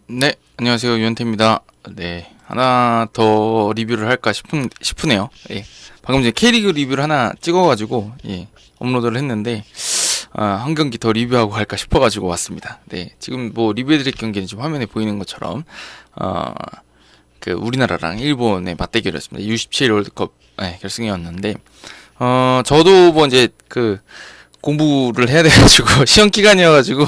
네, 안녕하세요. 유현태입니다. 네, 하나 더 리뷰를 할까 싶으네요. 예. 방금 전에 K리그 리뷰를 하나 찍어가지고, 예, 업로드를 했는데, 한 경기 더 리뷰하고 갈까 싶어가지고 왔습니다. 네, 지금 뭐 리뷰해드릴 경기는 지금 화면에 보이는 것처럼, 어, 우리나라랑 일본의 맞대결이었습니다. U17 월드컵, 네, 결승이었는데, 저도 뭐 이제 공부를 해야 돼가지고 시험 기간이어가지고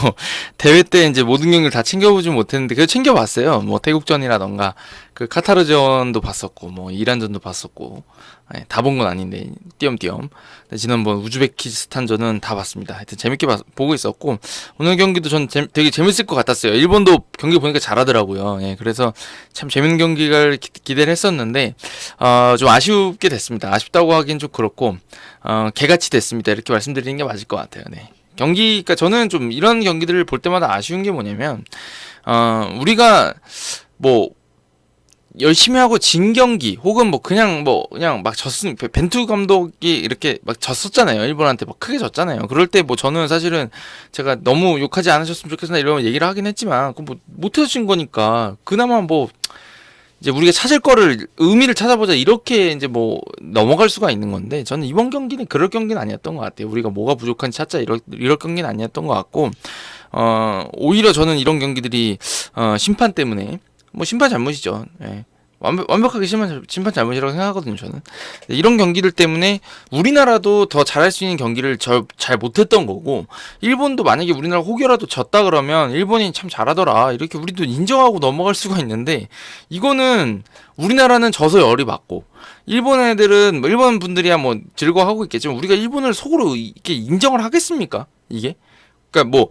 대회 때 이제 모든 경기를 다 챙겨보진 못했는데 그래도 챙겨봤어요. 뭐 태국전이라던가 카타르전도 봤었고 뭐 이란전도 봤었고, 다 본 건 아닌데 띄엄띄엄. 지난번 우즈베키스탄전은 다 봤습니다. 하여튼 재밌게 보고 있었고 오늘 경기도 전 되게 재밌을 것 같았어요. 일본도 경기 보니까 잘하더라고요. 예, 그래서 참 재밌는 경기를 기대를 했었는데 좀 아쉽게 됐습니다. 아쉽다고 하긴 좀 그렇고 개같이 됐습니다. 이렇게 말씀드리는 게 맞을 것 같아요. 네. 그러니까 저는 좀 이런 경기들을 볼 때마다 아쉬운 게 뭐냐면, 우리가 뭐, 열심히 하고 진 경기, 혹은 그냥 막 벤투 감독이 이렇게 막 졌었잖아요. 일본한테 막 크게 졌잖아요. 그럴 때 뭐 저는 사실은 제가 너무 욕하지 않으셨으면 좋겠으나 이런 얘기를 하긴 했지만, 뭐 못해서 진 거니까, 그나마 뭐, 이제 우리가 찾을 거를 의미를 찾아보자 이렇게 이제 뭐 넘어갈 수가 있는 건데 저는 이번 경기는 그럴 경기는 아니었던 것 같아요. 우리가 뭐가 부족한지 찾자 이럴 경기는 아니었던 것 같고 오히려 저는 이런 경기들이 심판 때문에 뭐 심판 잘못이죠. 예. 완벽하게 심판 잘못이라고 생각하거든요, 저는. 이런 경기들 때문에 우리나라도 더 잘할 수 있는 경기를 잘 못했던 거고, 일본도 만약에 우리나라 혹여라도 졌다 그러면 일본이 참 잘하더라 이렇게 우리도 인정하고 넘어갈 수가 있는데, 이거는 우리나라는 져서 열이 받고 일본 분들이야 뭐 즐거워하고 있겠지만 우리가 일본을 속으로 이렇게 인정을 하겠습니까? 이게? 그러니까 뭐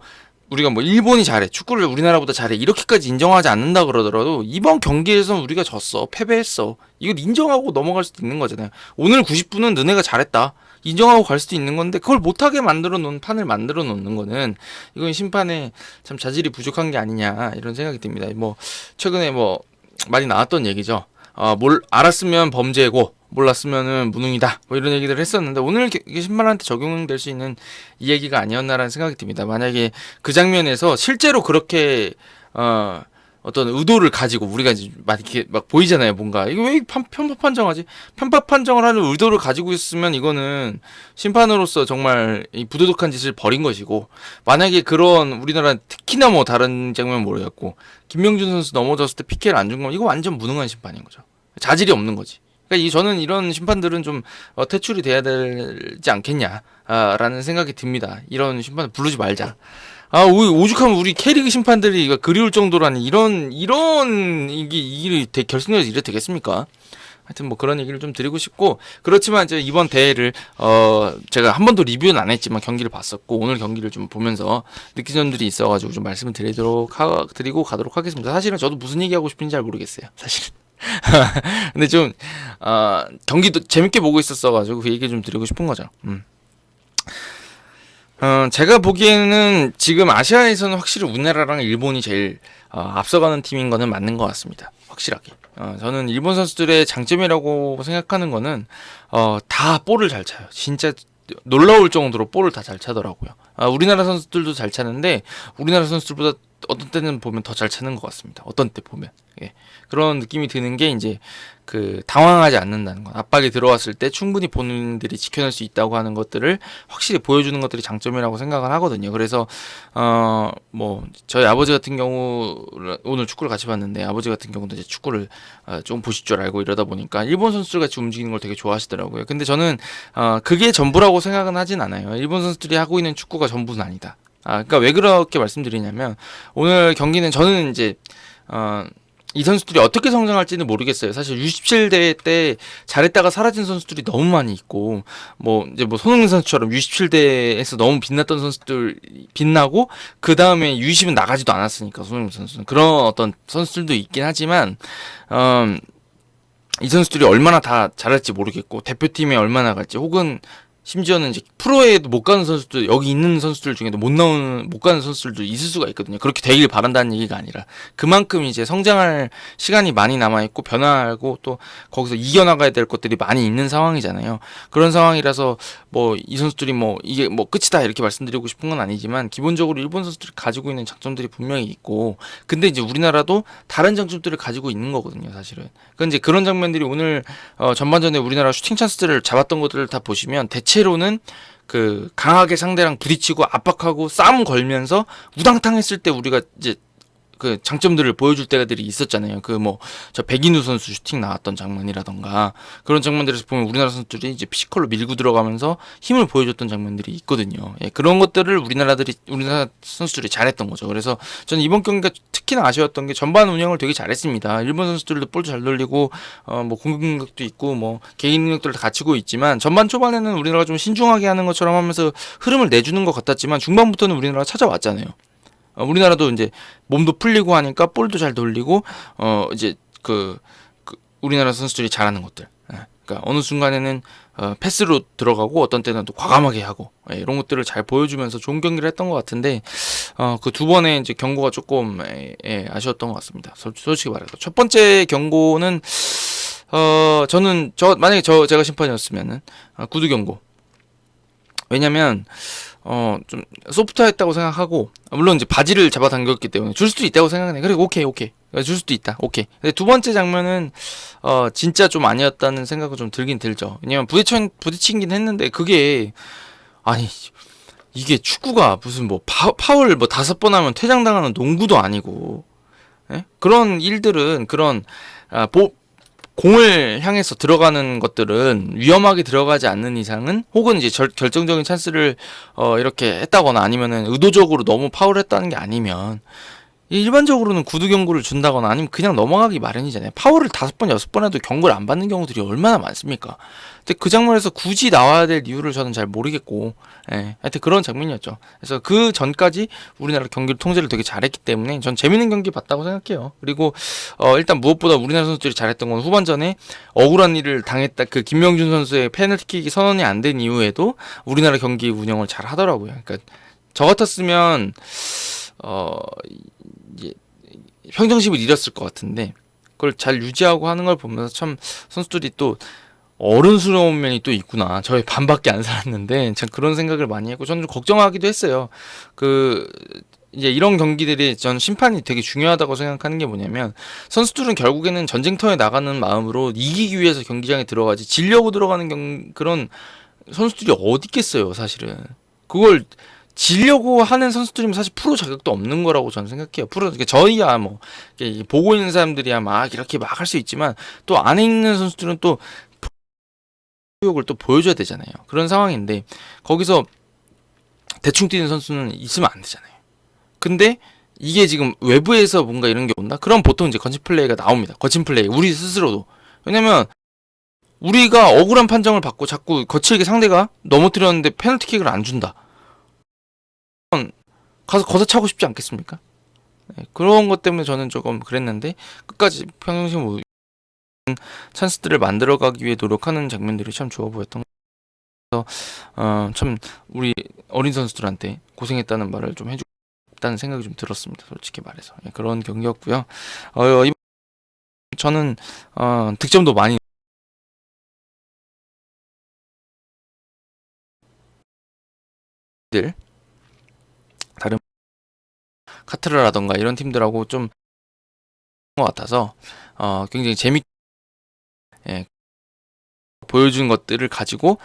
우리가 뭐 일본이 잘해, 축구를 우리나라보다 잘해 이렇게까지 인정하지 않는다 그러더라도 이번 경기에서는 우리가 졌어, 패배했어, 이걸 인정하고 넘어갈 수도 있는 거잖아요. 오늘 90분은 너네가 잘했다 인정하고 갈 수도 있는 건데, 그걸 못하게 만들어 놓은 판을 만들어 놓는 거는 이건 심판의 참 자질이 부족한 게 아니냐 이런 생각이 듭니다. 뭐 최근에 뭐 많이 나왔던 얘기죠. 알았으면 범죄고 몰랐으면은 무능이다 뭐 이런 얘기들을 했었는데, 오늘 신발한테 적용될 수 있는 이 얘기가 아니었나라는 생각이 듭니다. 만약에 그 장면에서 실제로 그렇게 어떤 의도를 가지고 우리가 이제 막 이렇게 막 보이잖아요. 뭔가 이거 왜 편파 판정하지? 편파 판정을 하는 의도를 가지고 있으면 이거는 심판으로서 정말 이 부도덕한 짓을 벌인 것이고, 만약에 그런 우리나라 특히나 뭐 다른 장면 모르겠고 김명준 선수 넘어졌을 때 PK를 안 준 거면 이거 완전 무능한 심판인 거죠. 자질이 없는 거지. 그러니까 저는 이런 심판들은 좀 퇴출이 돼야 되지 않겠냐라는 생각이 듭니다. 이런 심판을 부르지 말자. 오죽하면 우리 K리그 심판들이 이거 그리울 정도라니 이게 결승에서 이래 되겠습니까? 하여튼 뭐 그런 얘기를 좀 드리고 싶고, 그렇지만 이제 이번 대회를 제가 한 번도 리뷰는 안 했지만 경기를 봤었고 오늘 경기를 좀 보면서 느낀 점들이 있어가지고 좀 말씀을 드리고 가도록 하겠습니다. 사실은 저도 무슨 얘기하고 싶은지 잘 모르겠어요, 사실. 근데 좀 경기도 재밌게 보고 있었어가지고 그 얘기 좀 드리고 싶은 거죠. 제가 보기에는 지금 아시아에서는 확실히 우리나라랑 일본이 제일 앞서가는 팀인 거는 맞는 것 같습니다. 확실하게. 저는 일본 선수들의 장점이라고 생각하는 거는 다 볼을 잘 차요. 진짜 놀라울 정도로 볼을 다 잘 차더라고요. 우리나라 선수들도 잘 차는데 우리나라 선수들보다 어떤 때는 보면 더 잘 차는 것 같습니다. 어떤 때 보면. 예. 그런 느낌이 드는 게 이제 당황하지 않는다는 것. 압박이 들어왔을 때 충분히 본인들이 지켜낼 수 있다고 하는 것들을 확실히 보여주는 것들이 장점이라고 생각을 하거든요. 그래서 뭐 저희 아버지 같은 경우 오늘 축구를 같이 봤는데, 아버지 같은 경우도 이제 축구를 좀 보실 줄 알고 이러다 보니까 일본 선수들 같이 움직이는 걸 되게 좋아하시더라고요. 근데 저는 그게 전부라고 생각은 하진 않아요. 일본 선수들이 하고 있는 축구가 전부는 아니다. 그러니까 왜 그렇게 말씀드리냐면, 오늘 경기는 저는 이제 이 선수들이 어떻게 성장할지는 모르겠어요. 사실 U17 대회 때 잘했다가 사라진 선수들이 너무 많이 있고, 뭐 이제 뭐 손흥민 선수처럼 U17대에서 너무 빛났던 선수들 빛나고 그 다음에 U20은 나가지도 않았으니까, 손흥민 선수는 그런 어떤 선수들도 있긴 하지만 이 선수들이 얼마나 다 잘할지 모르겠고 대표팀에 얼마나 갈지, 혹은 심지어는 이제 프로에도 못 가는 선수들, 여기 있는 선수들 중에도 못 가는 선수들도 있을 수가 있거든요. 그렇게 되길 바란다는 얘기가 아니라 그만큼 이제 성장할 시간이 많이 남아 있고 변화하고 또 거기서 이겨나가야 될 것들이 많이 있는 상황이잖아요. 그런 상황이라서 뭐 이 선수들이 뭐 이게 뭐 끝이다 이렇게 말씀드리고 싶은 건 아니지만 기본적으로 일본 선수들이 가지고 있는 장점들이 분명히 있고, 근데 이제 우리나라도 다른 장점들을 가지고 있는 거거든요, 사실은. 그런데 이제 그런 장면들이 오늘 전반전에 우리나라 슈팅 찬스들을 잡았던 것들을 다 보시면 대체로는 그 강하게 상대랑 부딪히고 압박하고 싸움 걸면서 우당탕 했을 때 우리가 이제 그 장점들을 보여줄 때들이 있었잖아요. 그 뭐 저 백인우 선수 슈팅 나왔던 장면이라던가 그런 장면들에서 보면 우리나라 선수들이 이제 피지컬로 밀고 들어가면서 힘을 보여줬던 장면들이 있거든요. 예, 그런 것들을 우리나라 선수들이 잘했던 거죠. 그래서 저는 이번 경기가 특히나 아쉬웠던 게 전반 운영을 되게 잘했습니다. 일본 선수들도 볼도 잘 돌리고 뭐 공격 능력도 있고 뭐 개인 능력들을 다 갖추고 있지만 전반 초반에는 우리나라가 좀 신중하게 하는 것처럼 하면서 흐름을 내주는 것 같았지만 중반부터는 우리나라가 찾아왔잖아요. 우리나라도 이제 몸도 풀리고 하니까 볼도 잘 돌리고 이제 그 우리나라 선수들이 잘하는 것들, 그러니까 어느 순간에는 패스로 들어가고 어떤 때는 또 과감하게 하고 이런 것들을 잘 보여주면서 좋은 경기를 했던 것 같은데 그 두 번의 이제 경고가 조금 아쉬웠던 것 같습니다. 솔직히 말해서 첫 번째 경고는 저는 만약에 제가 심판이었으면은 구두 경고. 왜냐면 좀 소프트했다고 생각하고, 물론 이제 바지를 잡아당겼기 때문에 줄 수도 있다고 생각해. 그래, 오케이. 줄 수도 있다. 오케이. 근데 두 번째 장면은 진짜 좀 아니었다는 생각은 좀 들긴 들죠. 왜냐면 부딪히긴 했는데 그게 아니 이게 축구가 무슨 뭐 파울 뭐 5번 하면 퇴장당하는 농구도 아니고, 예? 그런 일들은 그런 공을 향해서 들어가는 것들은 위험하게 들어가지 않는 이상은, 혹은 이제 결정적인 찬스를 이렇게 했다거나 아니면은 의도적으로 너무 파울했다는 게 아니면 일반적으로는 구두 경고를 준다거나 아니면 그냥 넘어가기 마련이잖아요. 파울을 5번 6번 해도 경고를 안 받는 경우들이 얼마나 많습니까? 근데 그 장면에서 굳이 나와야 될 이유를 저는 잘 모르겠고, 하여튼 그런 장면이었죠. 그래서 그 전까지 우리나라 경기를 통제를 되게 잘했기 때문에 전 재밌는 경기 봤다고 생각해요. 그리고 일단 무엇보다 우리나라 선수들이 잘했던 건 후반전에 억울한 일을 당했다, 그 김명준 선수의 페널티킥이 선언이 안 된 이후에도 우리나라 경기 운영을 잘 하더라고요. 그러니까 저 같았으면 이제 평정심을 잃었을 것 같은데 그걸 잘 유지하고 하는 걸 보면서 참 선수들이 또 어른스러운 면이 또 있구나. 저희 반밖에 안 살았는데 참 그런 생각을 많이 했고, 저는 좀 걱정하기도 했어요. 이제 이런 경기들이 전 심판이 되게 중요하다고 생각하는 게 뭐냐면, 선수들은 결국에는 전쟁터에 나가는 마음으로 이기기 위해서 경기장에 들어가지 지려고 들어가는 그런 선수들이 어디 있겠어요, 사실은. 그걸 지려고 하는 선수들이면 사실 프로 자격도 없는 거라고 저는 생각해요. 그러니까 저희야 뭐 보고 있는 사람들이야 막 이렇게 막 할 수 있지만 또 안에 있는 선수들은 또 욕을 또 보여줘야 되잖아요. 그런 상황인데 거기서 대충 뛰는 선수는 있으면 안 되잖아요. 근데 이게 지금 외부에서 뭔가 이런 게 온다? 그럼 보통 이제 거친 플레이가 나옵니다. 거친 플레이. 우리 스스로도. 왜냐면 우리가 억울한 판정을 받고 자꾸 거칠게 상대가 넘어뜨렸는데 페널티킥을 안 준다. 가서 걷어차고 싶지 않겠습니까? 그런 것 때문에 저는 조금 그랬는데 끝까지 평정심 찬스들을 만들어가기 위해 노력하는 장면들이 참 좋아 보였던 것 같아서 참 우리 어린 선수들한테 고생했다는 말을 좀 해주고 싶다는 생각이 좀 들었습니다. 솔직히 말해서. 그런 경기였고요. 저는 득점도 많이 다른 카트라라던가 이런 팀들하고 좀 것 같아서 굉장히 재밌게 보여준 것들을 가지고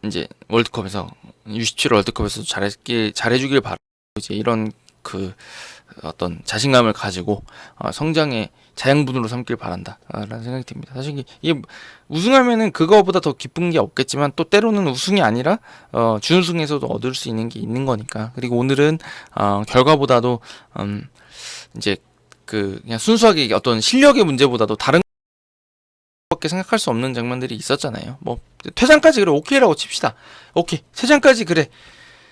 이제 월드컵에서 U17 월드컵에서 잘해주길 바라고, 이제 이런 그 어떤 자신감을 가지고 성장의 자양분으로 삼길 바란다라는 생각이 듭니다. 사실 이게 우승하면은 그거보다 더 기쁜 게 없겠지만 또 때로는 우승이 아니라 준우승에서도 얻을 수 있는 게 있는 거니까. 그리고 오늘은 결과보다도 이제 그냥 순수하게 어떤 실력의 문제보다도 다른 밖에 생각할 수 없는 장면들이 있었잖아요. 뭐 퇴장까지 그래 오케이라고 칩시다. 오케이 퇴장까지 그래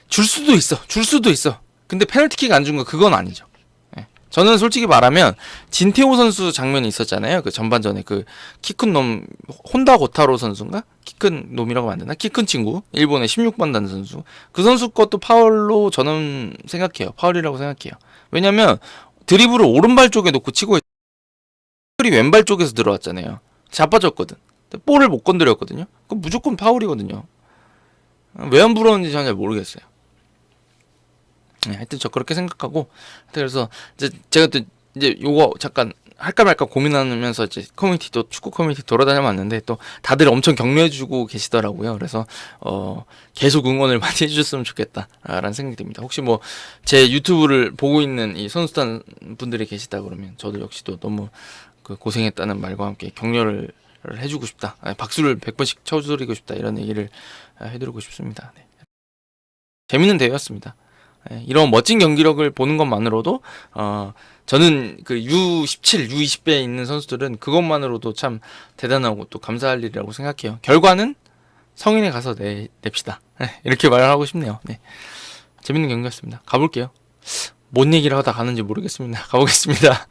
줄 수도 있어. 근데 페널티킥 안 준 거 그건 아니죠. 저는 솔직히 말하면 진태호 선수 장면이 있었잖아요. 그 전반전에 그 키 큰 놈 혼다 고타로 선수인가? 키 큰 놈이라고 만드나? 키 큰 친구 일본의 16번 단 선수 그 선수 것도 파울로 저는 생각해요. 파울이라고 생각해요. 왜냐면 드리블을 오른발 쪽에 놓고 치고 이 왼발 쪽에서 들어왔잖아요. 자빠졌거든. 볼을 못 건드렸거든요. 그럼 무조건 파울이거든요. 왜 안 불었는지 저는 잘 모르겠어요. 네, 하여튼 저 그렇게 생각하고 그래서 이제 제가 또 이제 요거 잠깐 할까 말까 고민하면서 이제 커뮤니티 또 축구 커뮤니티 돌아다녀 봤는데 또 다들 엄청 격려해주고 계시더라고요. 그래서 계속 응원을 많이 해주셨으면 좋겠다라는 생각이 듭니다. 혹시 뭐 제 유튜브를 보고 있는 이 선수단 분들이 계시다 그러면 저도 역시 또 너무 그 고생했다는 말과 함께 격려를 해주고 싶다. 박수를 100번씩 쳐드리고 싶다 이런 얘기를 해드리고 싶습니다. 네. 재밌는 대회였습니다. 이런 멋진 경기력을 보는 것만으로도 저는 그 U17, U20배에 있는 선수들은 그것만으로도 참 대단하고 또 감사할 일이라고 생각해요. 결과는 성인에 가서 냅시다. 이렇게 말을 하고 싶네요. 네. 재밌는 경기였습니다. 가볼게요. 뭔 얘기를 하다 가는지 모르겠습니다. 가보겠습니다.